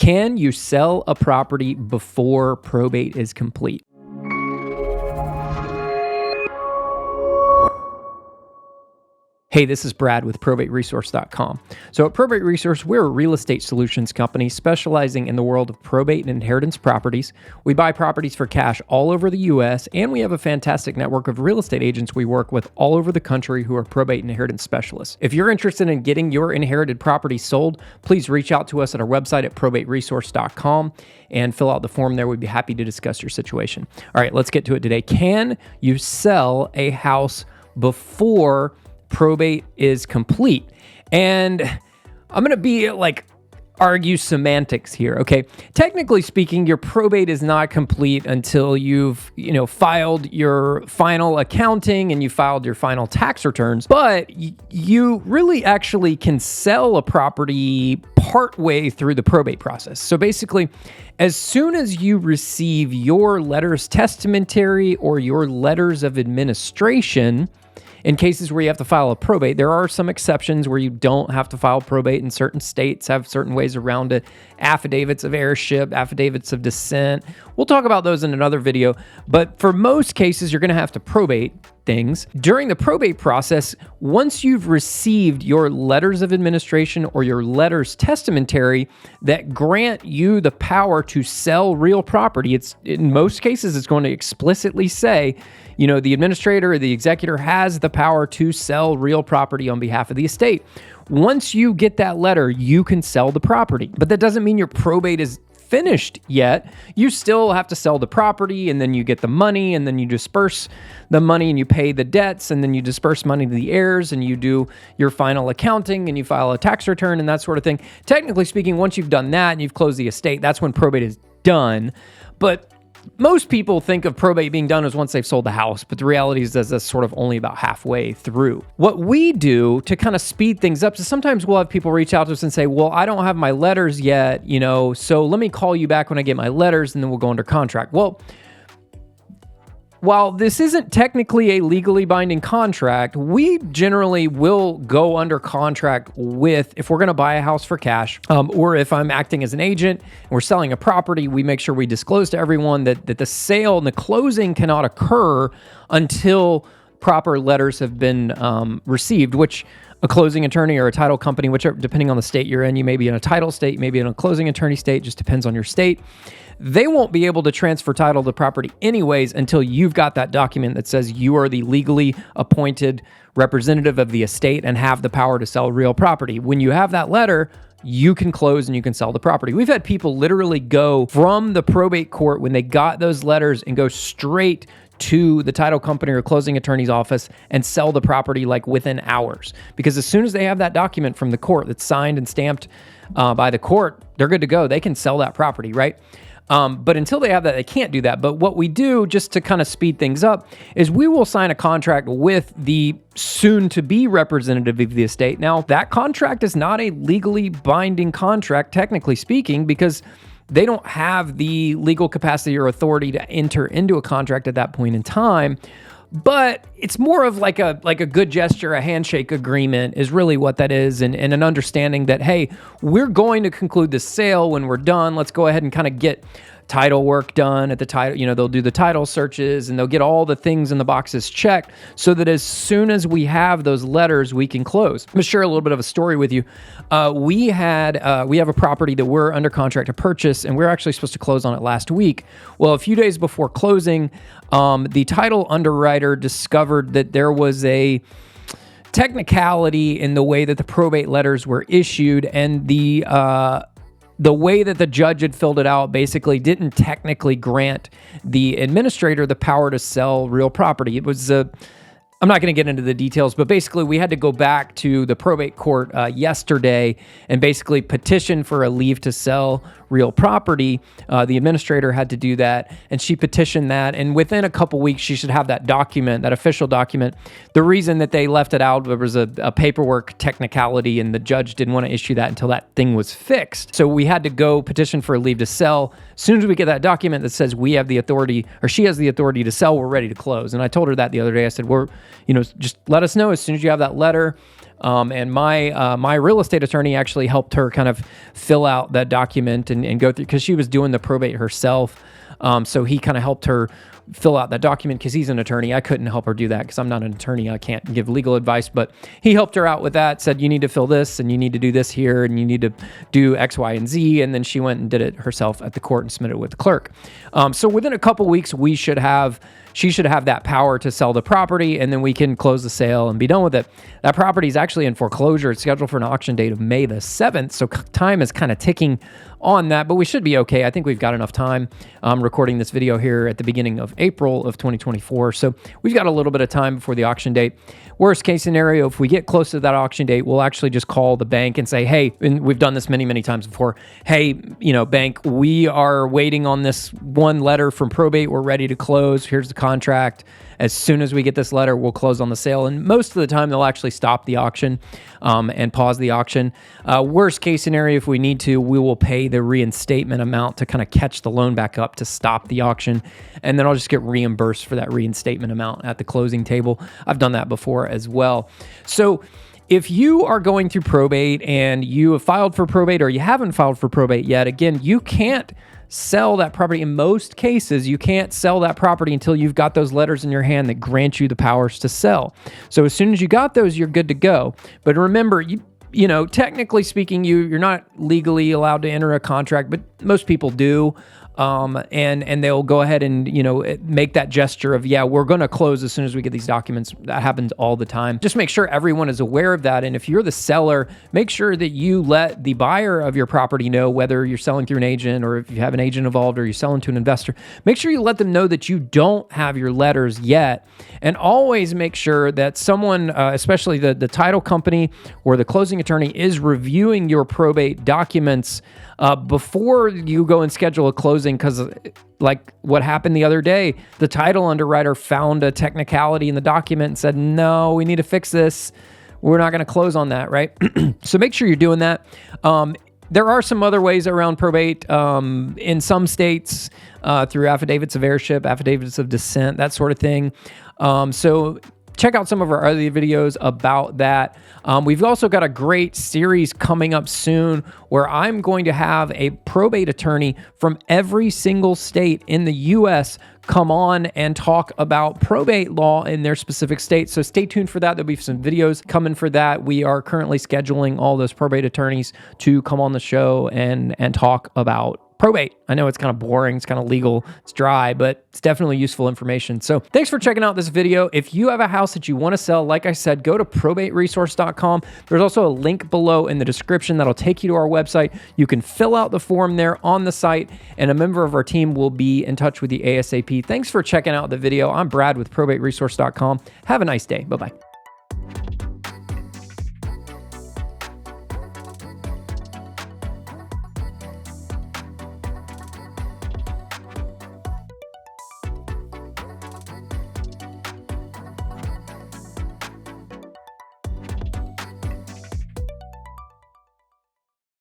Can you sell a property before probate is complete? Hey, this is Brad with probateresource.com. So at Probate Resource, we're a real estate solutions company specializing in the world of probate and inheritance properties. We buy properties for cash all over the U.S., and we have a fantastic network of real estate agents we work with all over the country who are probate and inheritance specialists. If you're interested in getting your inherited property sold, please reach out to us at our website at probateresource.com and fill out the form there. We'd be happy to discuss your situation. All right, let's get to it today. Can you sell a house before probate is complete? And I'm going to be argue semantics here, okay? Technically speaking, your probate is not complete until you've, filed your final accounting and you filed your final tax returns, but you really actually can sell a property partway through the probate process. So basically, as soon as you receive your letters testamentary or your letters of administration, in cases where you have to file a probate, there are some exceptions where you don't have to file probate, and certain states have certain ways around it. Affidavits of heirship, affidavits of descent. We'll talk about those in another video. But for most cases, you're going to have to probate things. During the probate process, once you've received your letters of administration or your letters testamentary that grant you the power to sell real property, it's in most cases, it's going to explicitly say, the administrator or the executor has the power to sell real property on behalf of the estate. Once you get that letter, you can sell the property. But that doesn't mean your probate is finished yet. You still have to sell the property, and then you get the money, and then you disperse the money and you pay the debts, and then you disperse money to the heirs, and you do your final accounting and you file a tax return and that sort of thing. Technically speaking, once you've done that and you've closed the estate, that's when probate is done. But most people think of probate being done as once they've sold the house, but the reality is that's sort of only about halfway through. What we do to kind of speed things up is sometimes we'll have people reach out to us and say, well, I don't have my letters yet, so let me call you back when I get my letters and then we'll go under contract. Well, while this isn't technically a legally binding contract, we generally will go under contract if we're going to buy a house for cash, or if I'm acting as an agent and we're selling a property, we make sure we disclose to everyone that the sale and the closing cannot occur until proper letters have been received, which a closing attorney or a title company, whichever, depending on the state you're in, you may be in a title state, maybe in a closing attorney state, just depends on your state. They won't be able to transfer title to the property anyways until you've got that document that says you are the legally appointed representative of the estate and have the power to sell real property. When you have that letter, you can close and you can sell the property. We've had people literally go from the probate court when they got those letters and go straight to the title company or closing attorney's office and sell the property within hours. Because as soon as they have that document from the court that's signed and stamped by the court, they're good to go. They can sell that property, right? But until they have that, they can't do that. But what we do, just to kind of speed things up, is we will sign a contract with the soon-to-be representative of the estate. Now, that contract is not a legally binding contract, technically speaking, because they don't have the legal capacity or authority to enter into a contract at that point in time. But it's more of like a good gesture, a handshake agreement is really what that is, and an understanding that, hey, we're going to conclude the sale when we're done. Let's go ahead and kind of get title work done at the title. They'll do the title searches and they'll get all the things in the boxes checked so that as soon as we have those letters, we can close. I'm going to share a little bit of a story with you. We have a property that we're under contract to purchase, and we're actually supposed to close on it last week. Well, a few days before closing, the title underwriter discovered that there was a technicality in the way that the probate letters were issued, and the way that the judge had filled it out basically didn't technically grant the administrator the power to sell real property. It was I'm not going to get into the details, but basically we had to go back to the probate court yesterday and basically petition for a leave to sell real property. The administrator had to do that, and she petitioned that, and within a couple weeks she should have that document, that official document. The reason that they left it out, there was a paperwork technicality, and the judge didn't want to issue that until that thing was fixed. So we had to go petition for a leave to sell. As soon as we get that document that says we have the authority, or she has the authority to sell, we're ready to close. And I told her that the other day. I said, just let us know as soon as you have that letter. And my real estate attorney actually helped her kind of fill out that document and go through, because she was doing the probate herself. So he kind of helped her fill out that document because he's an attorney. I couldn't help her do that because I'm not an attorney. I can't give legal advice, but he helped her out with that, said, you need to fill this and you need to do this here and you need to do X, Y, and Z. And then she went and did it herself at the court and submitted it with the clerk. So within a couple weeks, she should have that power to sell the property, and then we can close the sale and be done with it. That property is actually in foreclosure. It's scheduled for an auction date of May the 7th, so time is kind of ticking on that, but we should be okay. I think we've got enough time. I'm recording this video here at the beginning of April of 2024, so we've got a little bit of time before the auction date. Worst case scenario, if we get close to that auction date, we'll actually just call the bank and say, hey, and we've done this many, many times before, hey, bank, we are waiting on this one letter from probate. We're ready to close. Here's the contract. As soon as we get this letter, we'll close on the sale. And most of the time, they'll actually stop the auction and pause the auction. Worst case scenario, if we need to, we will pay the reinstatement amount to kind of catch the loan back up to stop the auction. And then I'll just get reimbursed for that reinstatement amount at the closing table. I've done that before as well. So if you are going through probate and you have filed for probate or you haven't filed for probate yet, again, you can't sell that property. In most cases, you can't sell that property until you've got those letters in your hand that grant you the powers to sell. So as soon as you got those, you're good to go. But remember, technically speaking, you're not legally allowed to enter a contract, but most people do. And they'll go ahead and, make that gesture of, yeah, we're going to close as soon as we get these documents. That happens all the time. Just make sure everyone is aware of that. And if you're the seller, make sure that you let the buyer of your property know, whether you're selling through an agent or if you have an agent involved or you're selling to an investor, make sure you let them know that you don't have your letters yet. And always make sure that someone, especially the title company or the closing attorney, is reviewing your probate documents before you go and schedule a closing, because like what happened the other day, the title underwriter found a technicality in the document and said, no, we need to fix this. We're not going to close on that, right? So make sure you're doing that. There are some other ways around probate in some states through affidavits of heirship, affidavits of descent, that sort of thing. So check out some of our other videos about that. We've also got a great series coming up soon where I'm going to have a probate attorney from every single state in the U.S. come on and talk about probate law in their specific state. So stay tuned for that. There'll be some videos coming for that. We are currently scheduling all those probate attorneys to come on the show and talk about probate. I know it's kind of boring, it's kind of legal, it's dry, but it's definitely useful information. So thanks for checking out this video. If you have a house that you want to sell, like I said, go to probateresource.com. There's also a link below in the description that'll take you to our website. You can fill out the form there on the site, and a member of our team will be in touch with you ASAP. Thanks for checking out the video. I'm Brad with probateresource.com. Have a nice day. Bye-bye.